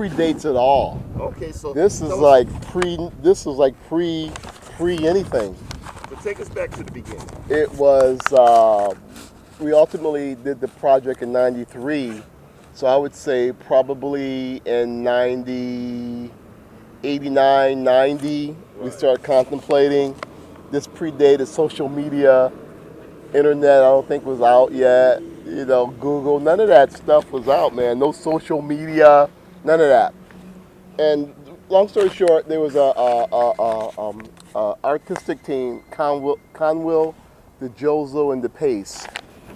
predates it all. Okay, so This is like pre anything. but take us back to the beginning. It was, we ultimately did the project in 93. So I would say probably in 90, 89, 90, we started contemplating. This predated social media, internet, I don't think was out yet. You know, Google, none of that stuff was out, man. No social media, none of that. And long story short, there was a artistic team, Conwill, DeJozo, and DePace,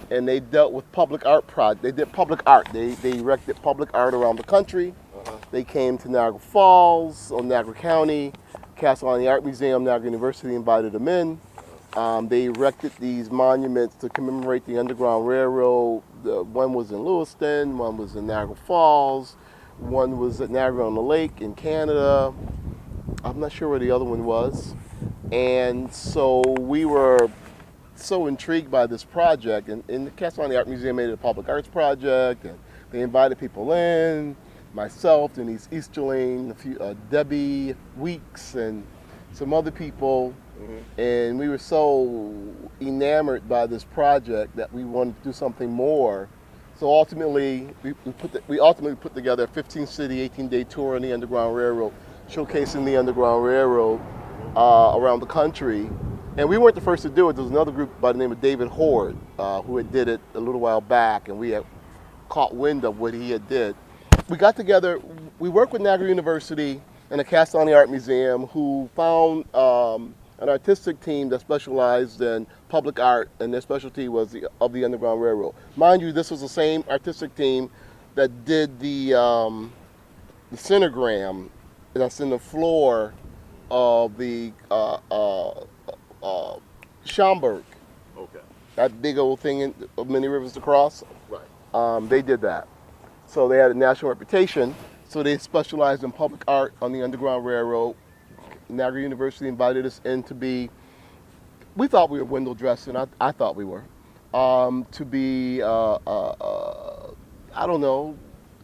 and they dealt with public art They did public art. They erected public art around the country. They came to Niagara Falls, or Niagara County, Castle on the Art Museum, Niagara University invited them in. They erected these monuments to commemorate the Underground Railroad. One was in Lewiston, one was in Niagara Falls, one was at Niagara on the Lake in Canada. I'm not sure where the other one was. And so we were so intrigued by this project, and the Castle on the Art Museum made it a public arts project, and they invited people in, myself, Denise Easterling, Debbie Weeks, and some other people. And we were so enamored by this project that we wanted to do something more. So ultimately, we ultimately put together a 15-city, 18-day tour on the Underground Railroad, showcasing the Underground Railroad around the country. And we weren't the first to do it. There was another group by the name of David Horde who had did it a little while back, and we had caught wind of what he had did. We got together. We worked with Niagara University and the Castle on the Art Museum, who found an artistic team that specialized in public art, and their specialty was of the Underground Railroad. Mind you, this was the same artistic team that did the centigram that's in the floor of the Schaumburg. Okay. That big old thing of many rivers to cross. Right. They did that. So they had a national reputation. So they specialized in public art on the Underground Railroad. Niagara University invited us in to be, we thought we were window dressing, I thought we were, to be, I don't know,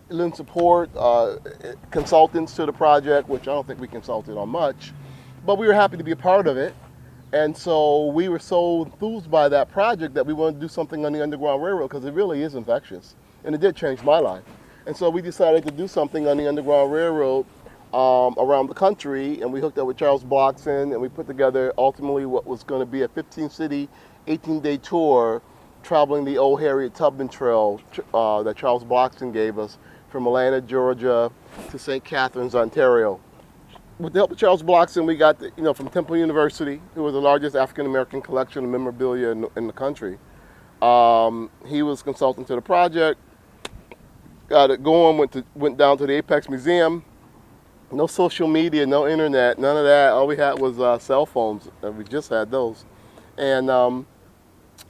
lend support, consultants to the project, which I don't think we consulted on much, but we were happy to be a part of it. And so we were so enthused by that project that we wanted to do something on the Underground Railroad, because it really is infectious, and it did change my life. And so we decided to do something on the Underground Railroad around the country, and we hooked up with Charles Blockson, and we put together ultimately what was going to be a 15-city, 18-day tour traveling the old Harriet Tubman Trail that Charles Blockson gave us from Atlanta, Georgia to St. Catharines, Ontario. With the help of Charles Blockson, we got from Temple University, who was the largest African-American collection of memorabilia in the country. He was consultant to the project, got it going, went down to the Apex Museum. No social media, no internet, none of that. All we had was cell phones. We just had those. And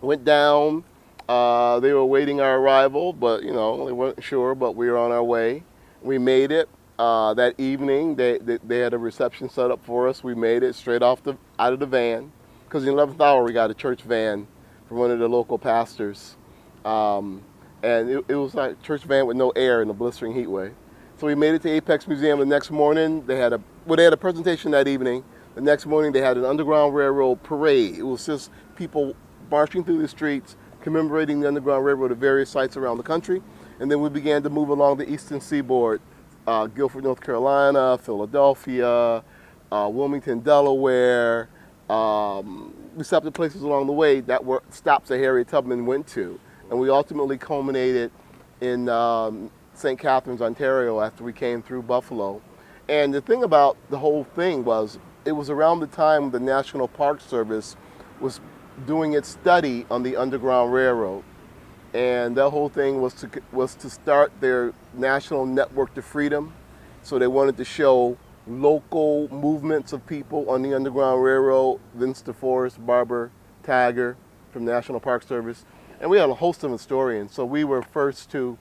went down. They were awaiting our arrival, but they weren't sure, but we were on our way. We made it. That evening, they had a reception set up for us. We made it straight out of the van, because in the 11th hour we got a church van from one of the local pastors. And it was like a church van with no air in a blistering heat wave. So we made it to Apex Museum the next morning. They had a presentation that evening. The next morning they had an Underground Railroad parade. It was just people marching through the streets, commemorating the Underground Railroad at various sites around the country. And then we began to move along the eastern seaboard, Guilford, North Carolina, Philadelphia, Wilmington, Delaware. We stopped at places along the way that were stops that Harriet Tubman went to. And we ultimately culminated in St. Catharines, Ontario, after we came through Buffalo. And the thing about the whole thing was, it was around the time the National Park Service was doing its study on the Underground Railroad. And that whole thing was to start their national network to freedom. So they wanted to show local movements of people on the Underground Railroad, Vince DeForest, Barbara Tagger from National Park Service. And we had a host of historians. So we were first to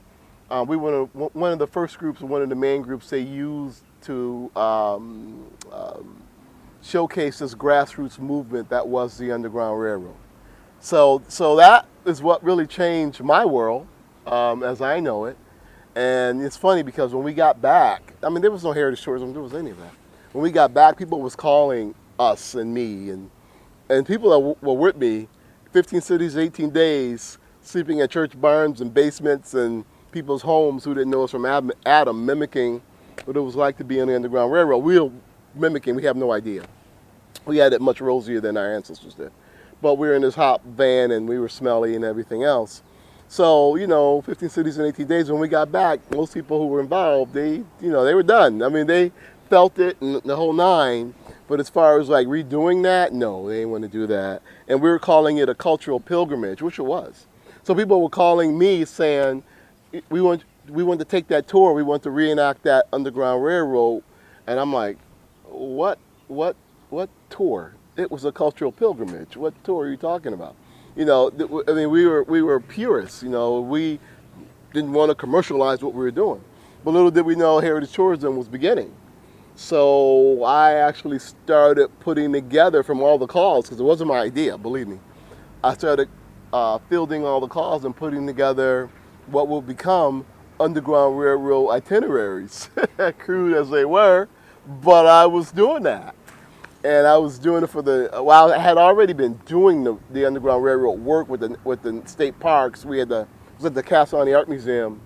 we were one of the first groups, one of the main groups they used to showcase this grassroots movement that was the Underground Railroad. So that is what really changed my world as I know it. And it's funny because when we got back, I mean, there was no heritage tourism, there was any of that. When we got back, people was calling us and me and people that were with me, 15 cities, 18 days, sleeping in church barns and basements and people's homes who didn't know us from Adam, mimicking what it was like to be on the Underground Railroad. We were mimicking, we have no idea. We had it much rosier than our ancestors did. But we were in this hot van and we were smelly and everything else. So, 15 cities in 18 days, when we got back, most people who were involved, they were done. I mean, they felt it and the whole nine. But as far as like redoing that, no, they didn't want to do that. And we were calling it a cultural pilgrimage, which it was. So people were calling me saying, we want to take that tour. We want to reenact that Underground Railroad. And I'm like, what tour? It was a cultural pilgrimage. What tour are you talking about? I mean, we were purists. We didn't want to commercialize what we were doing. But little did we know heritage tourism was beginning. So I actually started putting together from all the calls, because it wasn't my idea, believe me. I started fielding all the calls and putting together what will become Underground Railroad itineraries, crude as they were, but I was doing that. And I was doing it I had already been doing the Underground Railroad work with the state parks. It was at the Castellani Art Museum,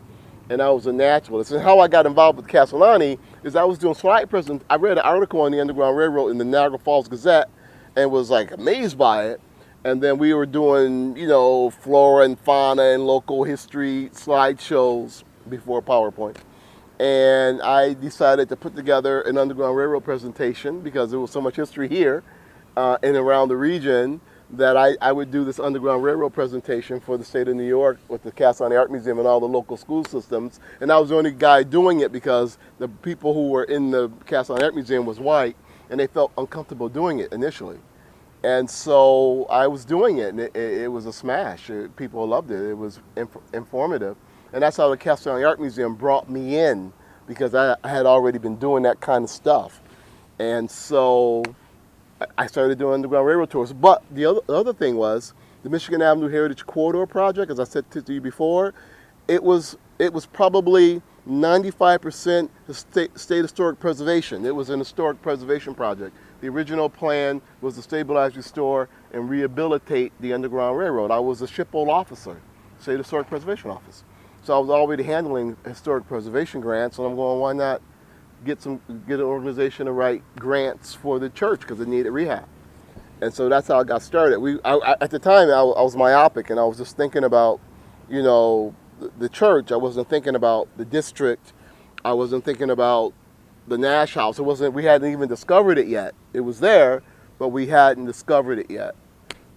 and I was a naturalist. And how I got involved with Castellani is I was doing slide presents. I read an article on the Underground Railroad in the Niagara Falls Gazette and was like amazed by it. And then we were doing, flora and fauna and local history slideshows before PowerPoint. And I decided to put together an Underground Railroad presentation because there was so much history here and around the region that I would do this Underground Railroad presentation for the state of New York with the Castellani Art Museum and all the local school systems. And I was the only guy doing it because the people who were in the Castellani Art Museum was white and they felt uncomfortable doing it initially. And so I was doing it, and it was a smash. People loved it. It was informative. And that's how the Castellani Art Museum brought me in, because I had already been doing that kind of stuff. And so I started doing Underground Railroad tours. But the other thing was the Michigan Avenue Heritage Corridor project, as I said to you before, it was probably 95% state historic preservation. It was an historic preservation project. The original plan was to stabilize, restore, and rehabilitate the Underground Railroad. I was a SHPO officer, State Historic Preservation Office. So I was already handling historic preservation grants, and I'm going, why not get an organization to write grants for the church because it needed rehab. And so that's how I got started. At the time, I was myopic, and I was just thinking about, the church. I wasn't thinking about the district. I wasn't thinking about the Nash House. We hadn't even discovered it yet. It was there, but we hadn't discovered it yet.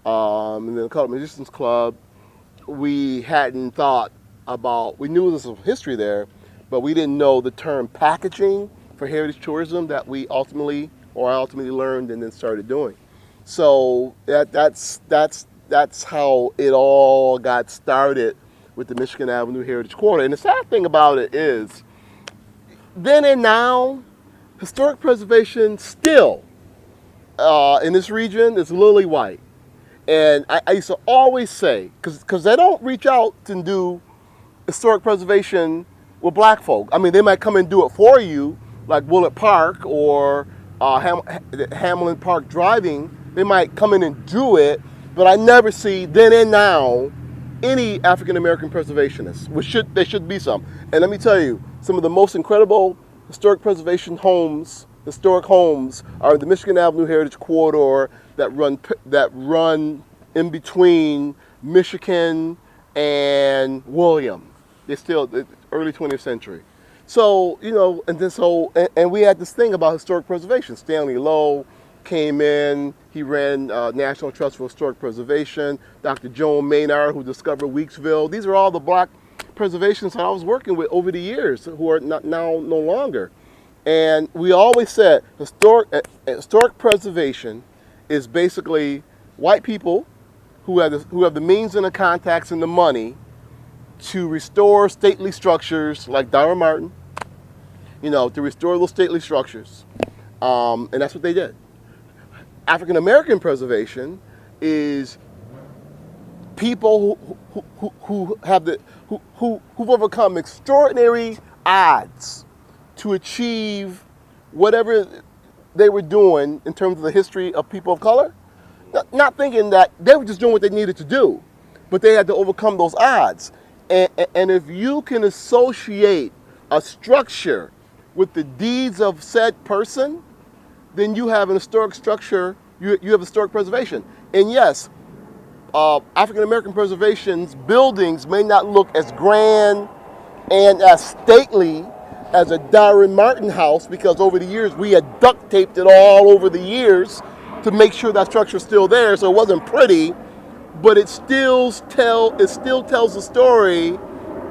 And then the Colored Musicians Club, we hadn't thought about, we knew there was some history there, but we didn't know the term packaging for heritage tourism that I ultimately learned and then started doing. So that's how it all got started with the Michigan Avenue Heritage Corridor. And the sad thing about it is, then and now, historic preservation still in this region is lily white. And I used to always say, because they don't reach out and do historic preservation with black folk. I mean, they might come and do it for you, like Willett Park or Hamlin Park Driving. They might come in and do it, but I never see then and now any African American preservationists. There should be some. And let me tell you, some of the most incredible historic preservation historic homes are the Michigan Avenue Heritage Corridor that run in between Michigan and William. They're still the early 20th century. So, and we had this thing about historic preservation. Stanley Lowe came in, he ran National Trust for Historic Preservation, Dr. Joan Maynard, who discovered Weeksville. These are all the black preservationists that I was working with over the years, who are no longer. And we always said historic preservation is basically white people who have the means and the contacts and the money to restore stately structures like Darwin Martin, to restore those stately structures. And that's what they did. African American preservation is people who have who've overcome extraordinary odds to achieve whatever they were doing in terms of the history of people of color, not thinking that they were just doing what they needed to do, but they had to overcome those odds. And if you can associate a structure with the deeds of said person, then you have an historic structure, you have historic preservation. And yes, African American preservation's buildings may not look as grand and as stately as a Darren Martin house, because over the years we had duct taped it all over the years to make sure that structure is still there, so it wasn't pretty, but it still tells the story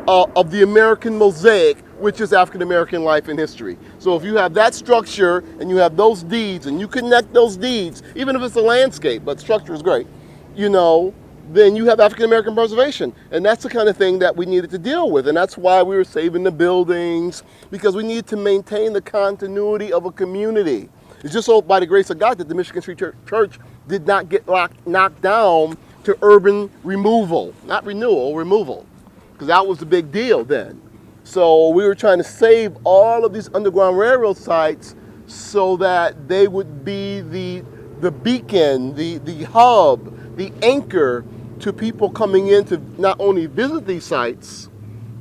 of the American mosaic, which is African American life and history. So if you have that structure and you have those deeds and you connect those deeds, even if it's a landscape, but structure is great, you know, then you have African American preservation. And that's the kind of thing that we needed to deal with. And that's why we were saving the buildings, because we needed to maintain the continuity of a community. It's just so by the grace of God that the Michigan Street Church did not get knocked down to urban removal, not renewal, removal, because that was the big deal then. So we were trying to save all of these Underground Railroad sites so that they would be the beacon, the hub, the anchor to people coming in to not only visit these sites,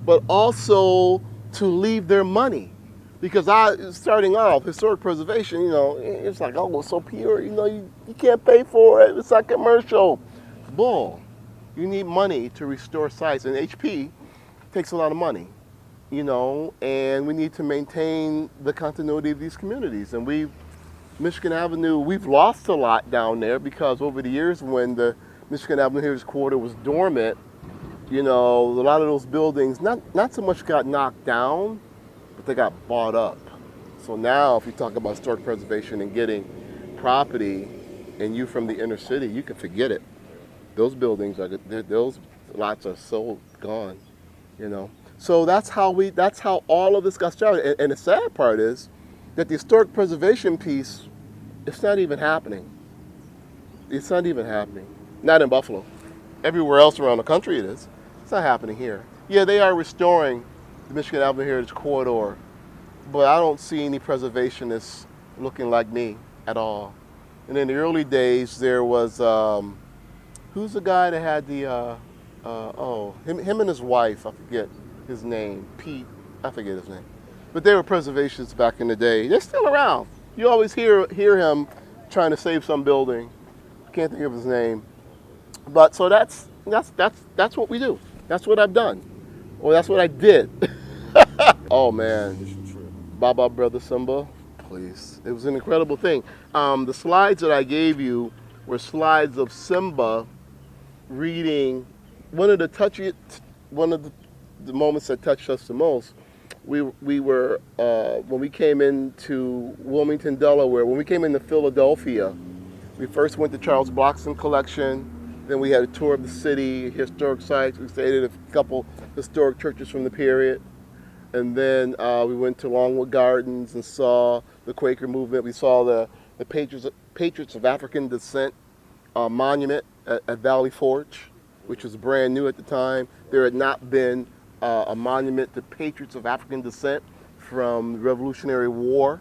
but also to leave their money. Because starting off, historic preservation, you know, it's like, oh, it's so pure, you know, you can't pay for it, it's not commercial. Bull. You need money to restore sites, and HP takes a lot of money, you know, and we need to maintain the continuity of these communities. And Michigan Avenue, we've lost a lot down there because over the years when the Michigan Avenue Heritage Quarter was dormant, you know, a lot of those buildings not so much got knocked down, but they got bought up. So now if you talk about historic preservation and getting property and you from the inner city, you can forget it. Those buildings those lots are so gone, you know. So that's how all of this got started. And the sad part is that the historic preservation piece, it's not even happening. It's not even happening. Not in Buffalo. Everywhere else around the country it is. It's not happening here. Yeah, they are restoring the Michigan Avenue Heritage Corridor, but I don't see any preservationists looking like me at all. And in the early days, there was, who's the guy that had him and his wife, I forget his name, Pete, I forget his name. But they were preservationists back in the day. They're still around. You always hear him trying to save some building. I can't think of his name. But so that's what we do. That's what I've done. Well, that's what I did. Oh man, Baba Brother Simba, please. It was an incredible thing. The slides that I gave you were slides of Simba reading. One of the moments that touched us the most. We were when we came into Wilmington, Delaware. When we came into Philadelphia, we first went to Charles Bloxham Collection. Then we had a tour of the city, historic sites. We stayed at a couple historic churches from the period. And then we went to Longwood Gardens and saw the Quaker movement. We saw the Patriots of African Descent monument at Valley Forge, which was brand new at the time. There had not been a monument to Patriots of African Descent from the Revolutionary War.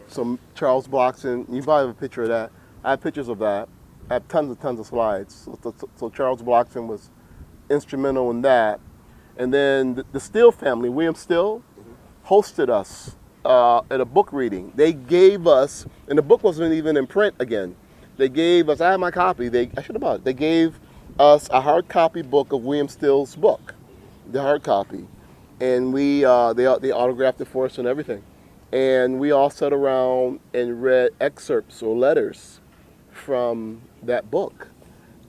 So Charles Bloxham, you probably have a picture of that. I have pictures of that. I have tons of slides. So Charles Bloxham was instrumental in that. And then the Still family, William Still, hosted us at a book reading. They gave us, and the book wasn't even in print again. They gave us, I have my copy, I should have bought it. They gave us a hard copy book of William Still's book, the hard copy. And they autographed it for us and everything. And we all sat around and read excerpts or letters from that book.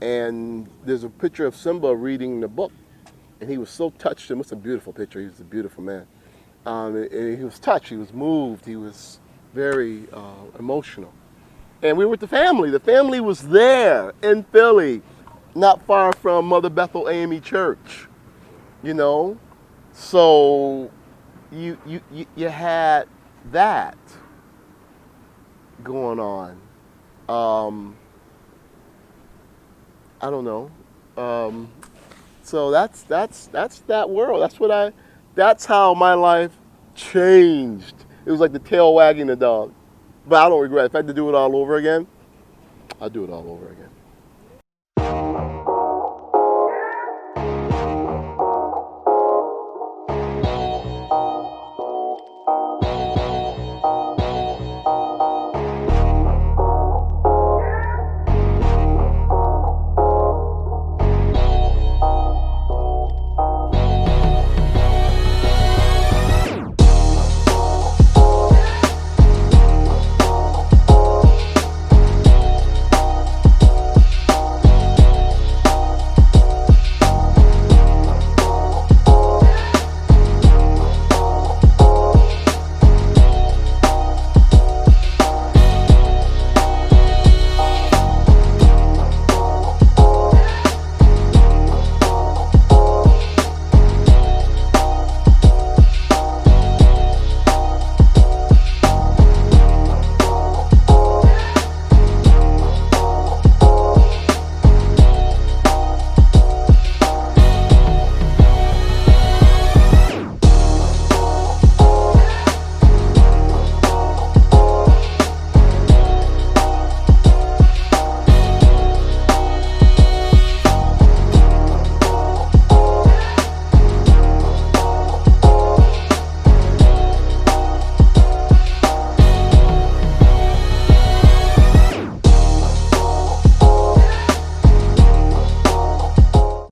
And there's a picture of Simba reading the book. And he was so touched. It was a beautiful picture. He was a beautiful man. And he was touched. He was moved. He was very emotional. And we were with the family. The family was there in Philly, not far from Mother Bethel AME Church. You know, so you had that going on. I don't know. So that's that world. That's how my life changed. It was like the tail wagging the dog. But I don't regret it. If I had to do it all over again, I'd do it all over again.